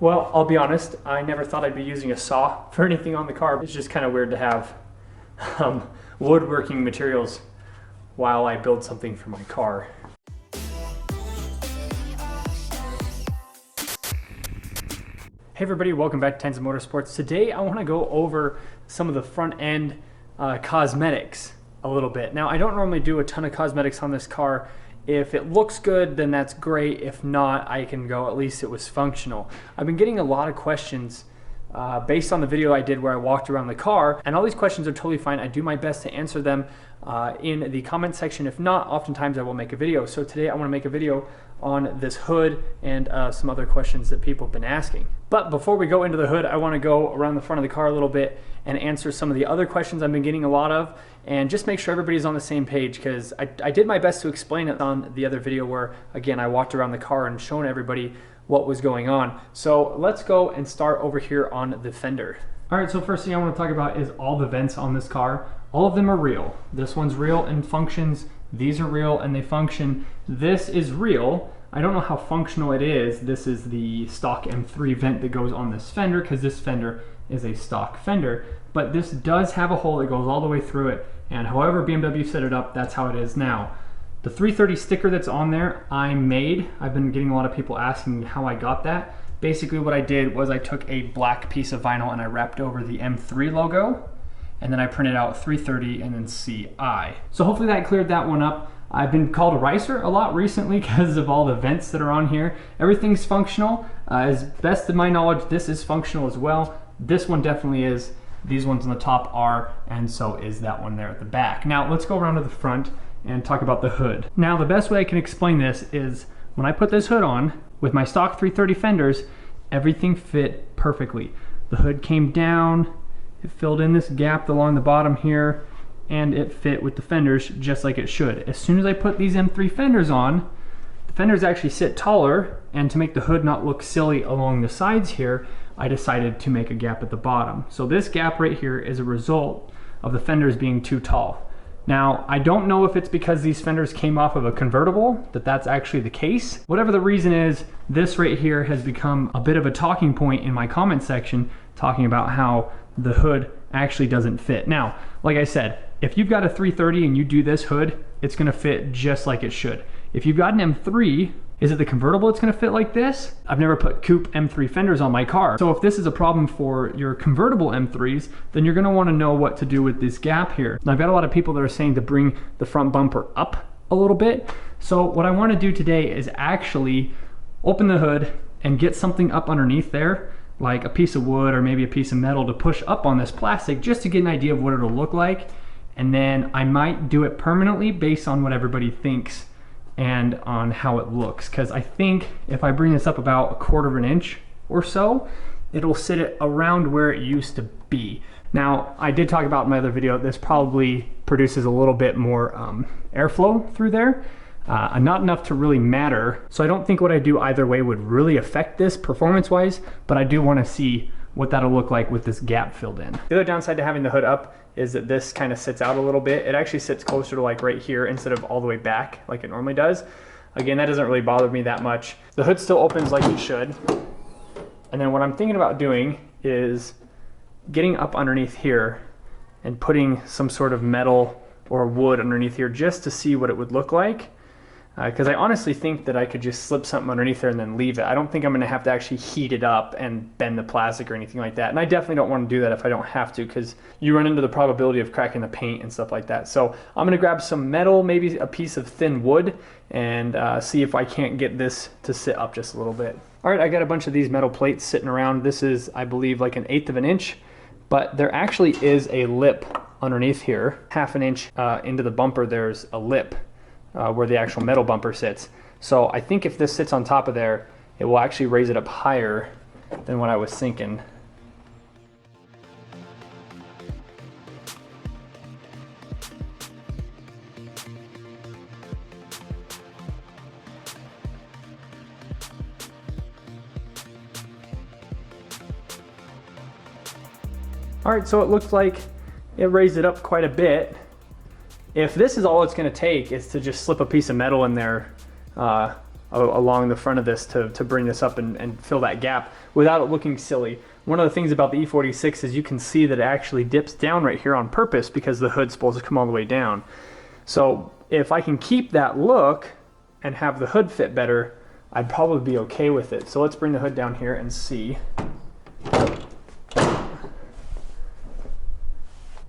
Well, I'll be honest, I never thought I'd be using a saw for anything on the car. It's just kind of weird to have woodworking materials while I build something for my car. Hey everybody, welcome back to Tenza Motorsports. Today I want to go over some of the front end cosmetics a little bit. Now I don't normally do a ton of cosmetics on this car. If it looks good, then that's great. If not, I can go at least it was functional. I've been getting a lot of questions based on the video I did where I walked around the car, and all these questions are totally fine. I do my best to answer them in the comment section. If not, oftentimes I will make a video. So today I want to make a video on this hood and some other questions that people have been asking. But before we go into the hood, I want to go around the front of the car a little bit and answer some of the other questions I've been getting a lot of, and just make sure everybody's on the same page, because I did my best to explain it on the other video where, again, I walked around the car and shown everybody what was going on. So let's go and start over here on the fender. All right, so first thing I want to talk about is all the vents on this car. All of them are real. This one's real and functions. These are real and they function. This is real. I don't know how functional it is. This is the stock M3 vent that goes on this fender, because this fender is a stock fender, but this does have a hole that goes all the way through it, and however BMW set it up, that's how it is now. The 330 sticker that's on there, I made. I've been getting a lot of people asking how I got that. Basically what I did was I took a black piece of vinyl and I wrapped over the M3 logo, and then I printed out 330 and then CI. So hopefully that cleared that one up. I've been called a ricer a lot recently because of all the vents that are on here. Everything's functional. As best of my knowledge, this is functional as well. This one definitely is. These ones on the top are, and so is that one there at the back. Now let's go around to the front and talk about the hood. Now the best way I can explain this is when I put this hood on with my stock 330 fenders, everything fit perfectly. The hood came down, it filled in this gap along the bottom here, and it fit with the fenders just like it should. As soon as I put these M3 fenders on, the fenders actually sit taller, and to make the hood not look silly along the sides here, I decided to make a gap at the bottom. So this gap right here is a result of the fenders being too tall. Now, I don't know if it's because these fenders came off of a convertible, that's actually the case. Whatever the reason is, this right here has become a bit of a talking point in my comment section, talking about how the hood actually doesn't fit. Now, like I said, if you've got a 330 and you do this hood, it's gonna fit just like it should. If you've got an M3, is it the convertible it's gonna fit like this? I've never put coupe M3 fenders on my car. So if this is a problem for your convertible M3s, then you're gonna wanna know what to do with this gap here. Now I've got a lot of people that are saying to bring the front bumper up a little bit. So what I wanna do today is actually open the hood and get something up underneath there, like a piece of wood or maybe a piece of metal, to push up on this plastic just to get an idea of what it'll look like. And then I might do it permanently based on what everybody thinks and on how it looks, because I think if I bring this up about 1/4 of an inch or so, it'll sit it around where it used to be. Now, I did talk about in my other video, this probably produces a little bit more airflow through there, not enough to really matter. So I don't think what I do either way would really affect this performance-wise, but I do want to see what that'll look like with this gap filled in. The other downside to having the hood up is that this kind of sits out a little bit. It actually sits closer to like right here instead of all the way back like it normally does. Again, that doesn't really bother me that much. The hood still opens like it should. And then what I'm thinking about doing is getting up underneath here and putting some sort of metal or wood underneath here just to see what it would look like. Because I honestly think that I could just slip something underneath there and then leave it. I don't think I'm gonna have to actually heat it up and bend the plastic or anything like that. And I definitely don't wanna do that if I don't have to, because you run into the probability of cracking the paint and stuff like that. So I'm gonna grab some metal, maybe a piece of thin wood, and see if I can't get this to sit up just a little bit. All right, I got a bunch of these metal plates sitting around. This is, I believe, like 1/8 of an inch, but there actually is a lip underneath here. 1/2 inch into the bumper, there's a lip. Where the actual metal bumper sits. So I think if this sits on top of there, it will actually raise it up higher than what I was thinking. All right, so it looks like it raised it up quite a bit. If this is all it's going to take is to just slip a piece of metal in there along the front of this to bring this up and fill that gap, without it looking silly. One of the things about the E46 is you can see that it actually dips down right here on purpose because the hood's supposed to come all the way down. So if I can keep that look and have the hood fit better, I'd probably be okay with it. So let's bring the hood down here and see.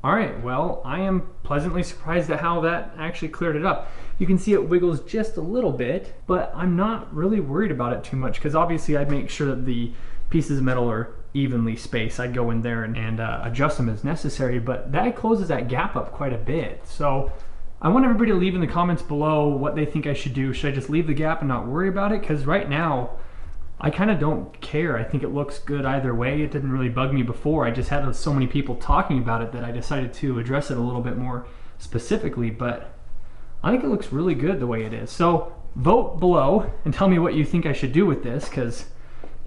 All right, well, I am pleasantly surprised at how that actually cleared it up. You can see it wiggles just a little bit, but I'm not really worried about it too much because obviously I'd make sure that the pieces of metal are evenly spaced. I'd go in there and adjust them as necessary, but that closes that gap up quite a bit. So I want everybody to leave in the comments below what they think I should do. Should I just leave the gap and not worry about it? Because right now, I kind of don't care. I think it looks good either way. It didn't really bug me before. I just had so many people talking about it that I decided to address it a little bit more specifically, but I think it looks really good the way it is. So vote below and tell me what you think I should do with this, because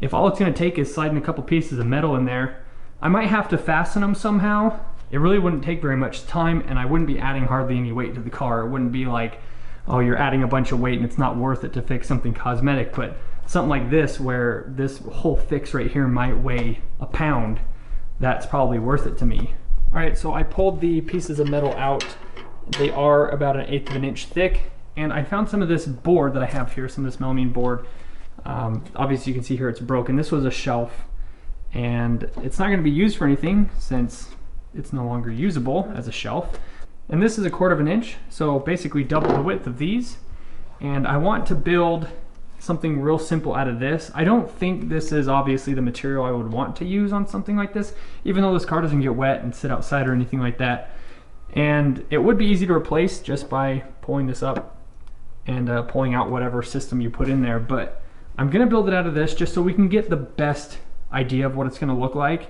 if all it's going to take is sliding a couple pieces of metal in there, I might have to fasten them somehow. It really wouldn't take very much time, and I wouldn't be adding hardly any weight to the car. It wouldn't be like, oh, you're adding a bunch of weight and it's not worth it to fix something cosmetic. But something like this, where this whole fix right here might weigh a pound, that's probably worth it to me. All right, so I pulled the pieces of metal out. They are about 1/8 of an inch thick, and I found some of this board that I have here, some of this melamine board. Obviously you can see here it's broken. This was a shelf, and it's not going to be used for anything since it's no longer usable as a shelf. And this is 1/4 of an inch, so basically double the width of these. And I want to build something real simple out of this. I don't think this is obviously the material I would want to use on something like this, even though this car doesn't get wet and sit outside or anything like that. And it would be easy to replace just by pulling this up and pulling out whatever system you put in there. But I'm gonna build it out of this just so we can get the best idea of what it's gonna look like.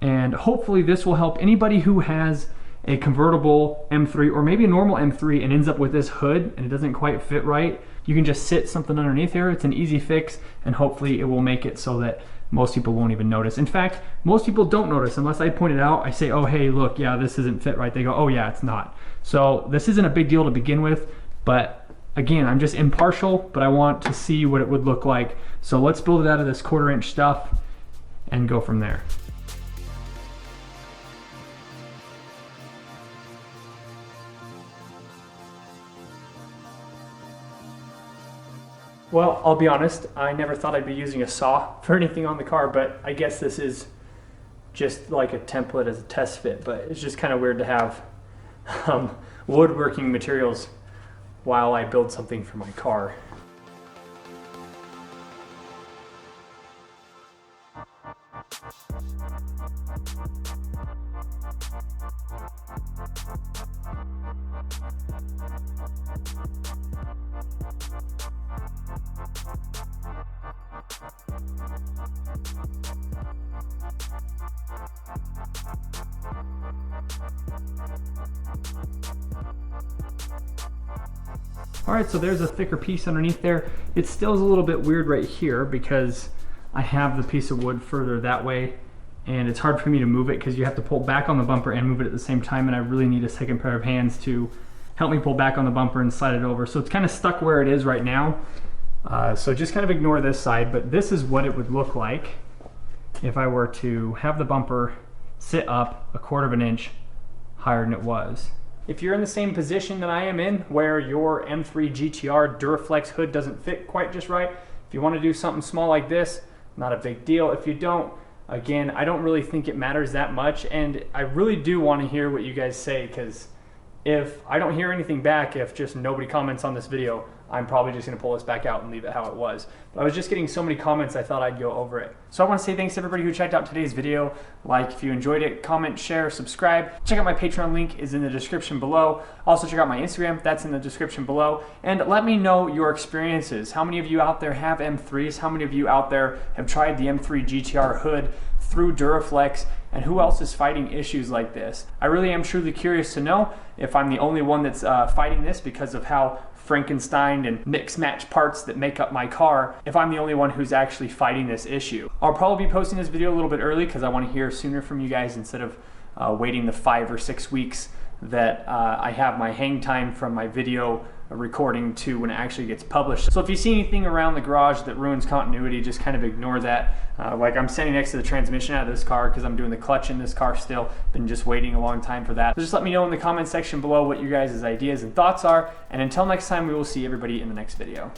And hopefully this will help anybody who has a convertible M3 or maybe a normal M3 and ends up with this hood and it doesn't quite fit right. You can just sit something underneath here. It's an easy fix, and hopefully it will make it so that most people won't even notice. In fact, most people don't notice unless I point it out. I say, oh, hey, look, yeah, this isn't fit right. They go, oh yeah, it's not. So this isn't a big deal to begin with, but again, I'm just impartial, but I want to see what it would look like. So let's build it out of this 1/4 inch stuff and go from there. Well, I'll be honest, I never thought I'd be using a saw for anything on the car, but I guess this is just like a template as a test fit, but it's just kind of weird to have woodworking materials while I build something for my car. All right, so there's a thicker piece underneath there. It still is a little bit weird right here because I have the piece of wood further that way, and it's hard for me to move it because you have to pull back on the bumper and move it at the same time, and I really need a second pair of hands to help me pull back on the bumper and slide it over. So it's kind of stuck where it is right now. So just kind of ignore this side, but this is what it would look like if I were to have the bumper sit up 1/4 of an inch higher than it was. If you're in the same position that I am in, where your M3 GTR Dura Flex hood doesn't fit quite just right, if you want to do something small like this, not a big deal. If you don't, again, I don't really think it matters that much, and I really do want to hear what you guys say, because if I don't hear anything back, if just nobody comments on this video, I'm probably just going to pull this back out and leave it how it was. But I was just getting so many comments, I thought I'd go over it. So I want to say thanks to everybody who checked out today's video. Like if you enjoyed it, comment, share, subscribe. Check out my Patreon link is in the description below. Also check out my Instagram, that's in the description below. And let me know your experiences. How many of you out there have M3s? How many of you out there have tried the M3 GTR hood through Duraflex? And who else is fighting issues like this? I really am truly curious to know if I'm the only one that's fighting this because of how Frankenstein and mix match parts that make up my car, if I'm the only one who's actually fighting this issue. I'll probably be posting this video a little bit early because I want to hear sooner from you guys instead of waiting the 5 or 6 weeks that I have my hang time from my video recording to when it actually gets published. So if you see anything around the garage that ruins continuity, just kind of ignore that. Like I'm standing next to the transmission out of this car because I'm doing the clutch in this car still. Been just waiting a long time for that. So just let me know in the comment section below what your guys' ideas and thoughts are. And until next time, we will see everybody in the next video.